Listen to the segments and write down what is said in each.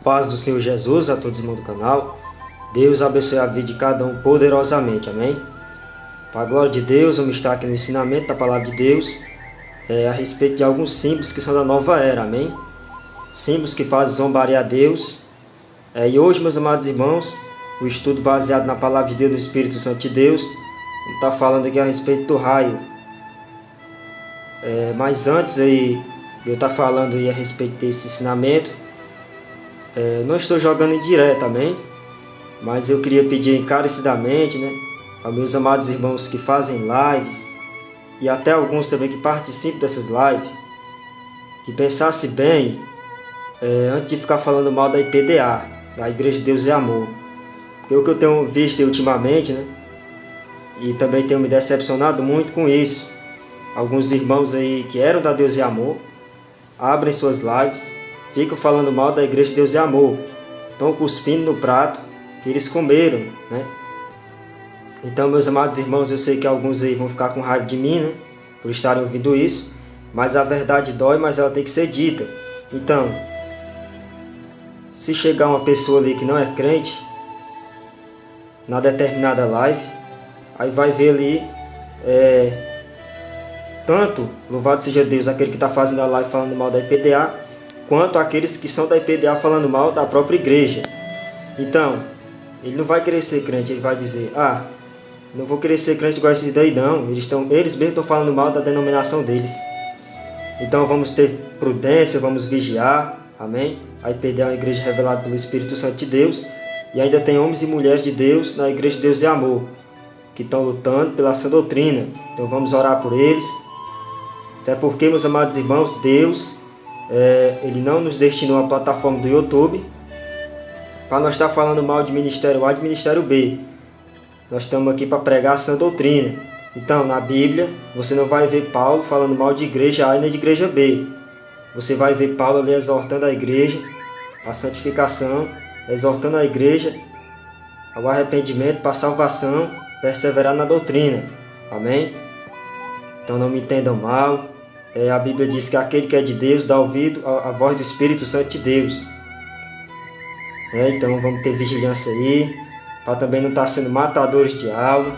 Paz do Senhor Jesus a todos os irmãos do canal. Deus abençoe a vida de cada um poderosamente, amém? Para a glória de Deus, vamos estar aqui no ensinamento da palavra de Deus a respeito de alguns símbolos que são da nova era, amém? Símbolos que fazem zombaria a Deus. E hoje, meus amados irmãos, o estudo baseado na palavra de Deus, no Espírito Santo de Deus, vamos estar falando aqui a respeito do raio. Mas antes de eu estar falando a respeito desse ensinamento, não estou jogando em direto, amém? Mas eu queria pedir encarecidamente, aos meus amados irmãos que fazem lives, e até alguns também que participam dessas lives, que pensasse bem, antes de ficar falando mal da IPDA, da Igreja de Deus e Amor. Porque o que eu tenho visto ultimamente, e também tenho me decepcionado muito com isso. Alguns irmãos aí que eram da Deus e Amor, abrem suas lives, ficam falando mal da Igreja de Deus e Amor. Estão cuspindo no prato que eles comeram, Então, meus amados irmãos, eu sei que alguns aí vão ficar com raiva de mim, por estarem ouvindo isso. Mas a verdade dói, mas ela tem que ser dita. Então, se chegar uma pessoa ali que não é crente, na determinada live, aí vai ver ali, tanto, louvado seja Deus, aquele que está fazendo a live falando mal da IPDA, quanto aqueles que são da IPDA falando mal da própria igreja. Então, ele não vai querer ser crente, ele vai dizer, não vou querer ser crente igual esses daí não, eles mesmos estão falando mal da denominação deles. Então vamos ter prudência, vamos vigiar, amém? A IPDA é uma igreja revelada pelo Espírito Santo de Deus, e ainda tem homens e mulheres de Deus na Igreja de Deus e Amor, que estão lutando pela sã doutrina. Então vamos orar por eles, até porque, meus amados irmãos, Deus, Ele não nos destinou a plataforma do YouTube para nós estar falando mal de ministério A e de ministério B. Nós estamos aqui para pregar a sã doutrina. Então, na Bíblia, você não vai ver Paulo falando mal de igreja A e nem de igreja B. Você vai ver Paulo ali exortando a igreja à santificação, exortando a igreja ao arrependimento, para a salvação, perseverar na doutrina. Amém? Então não me entendam mal. A Bíblia diz que aquele que é de Deus dá ouvido à voz do Espírito Santo de Deus. Então vamos ter vigilância aí, para também não estar sendo matadores de alma,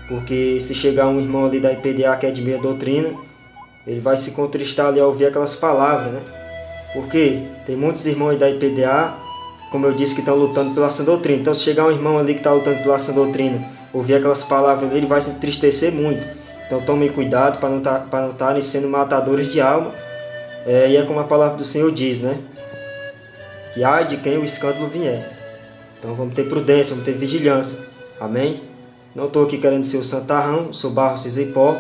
porque se chegar um irmão ali da IPDA que é de meia doutrina, ele vai se contristar ali ao ouvir aquelas palavras, Porque tem muitos irmãos aí da IPDA, como eu disse, que estão lutando pela sã doutrina. Então se chegar um irmão ali que está lutando pela sã doutrina, ouvir aquelas palavras ali, ele vai se entristecer muito. Então tomem cuidado para não estarem sendo matadores de alma. E é como a palavra do Senhor diz, que há de quem o escândalo vier. Então vamos ter prudência, vamos ter vigilância. Amém? Não estou aqui querendo ser o santarrão, sou barro, cinza e pó,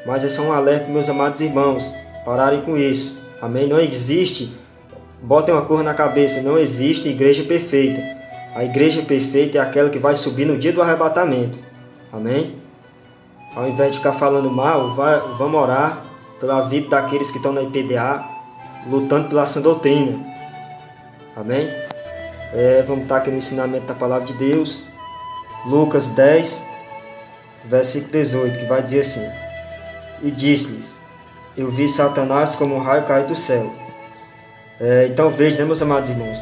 mas é só um alerta, meus amados irmãos. Pararem com isso. Amém? Não existe, botem uma cor na cabeça, não existe igreja perfeita. A igreja perfeita é aquela que vai subir no dia do arrebatamento. Amém? Ao invés de ficar falando mal, vamos orar pela vida daqueles que estão na IPDA, lutando pela sã doutrina. Amém? Vamos estar aqui no ensinamento da palavra de Deus. Lucas 10, versículo 18, que vai dizer assim: E disse-lhes, eu vi Satanás como um raio cair do céu. Então veja, meus amados irmãos,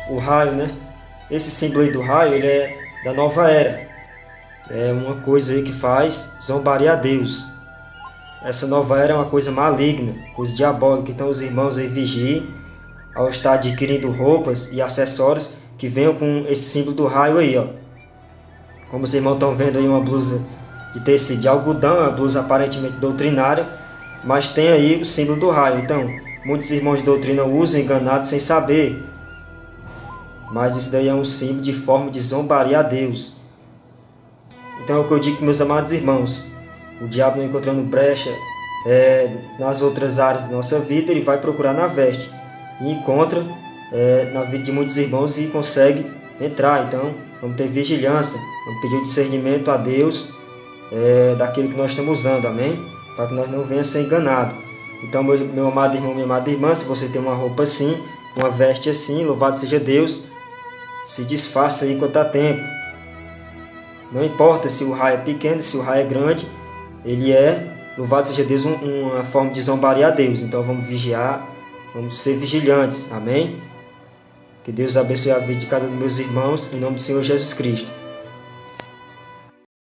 o raio, esse símbolo aí do raio, ele é da nova era. É uma coisa aí que faz zombaria a Deus. Essa nova era é uma coisa maligna, coisa diabólica. Então os irmãos aí vigiem ao estar adquirindo roupas e acessórios que venham com esse símbolo do raio aí, Como os irmãos estão vendo aí, uma blusa de tecido de algodão, uma blusa aparentemente doutrinária, mas tem aí o símbolo do raio. Então, muitos irmãos de doutrina usam enganados sem saber. Mas isso daí é um símbolo de forma de zombaria a Deus. Então é o que eu digo, meus amados irmãos. O diabo não encontrando brecha nas outras áreas da nossa vida, ele vai procurar na veste. E encontra na vida de muitos irmãos e consegue entrar. Então vamos ter vigilância, vamos pedir o discernimento a Deus daquilo que nós estamos usando, amém? Para que nós não venhamos a ser enganados. Então, meu amado irmão, minha amada irmã, se você tem uma roupa assim, uma veste assim, louvado seja Deus, se desfaça aí enquanto há tempo. Não importa se o raio é pequeno, se o raio é grande, ele louvado seja Deus, uma forma de zombaria a Deus. Então vamos vigiar, vamos ser vigilantes, amém? Que Deus abençoe a vida de cada um dos meus irmãos, em nome do Senhor Jesus Cristo.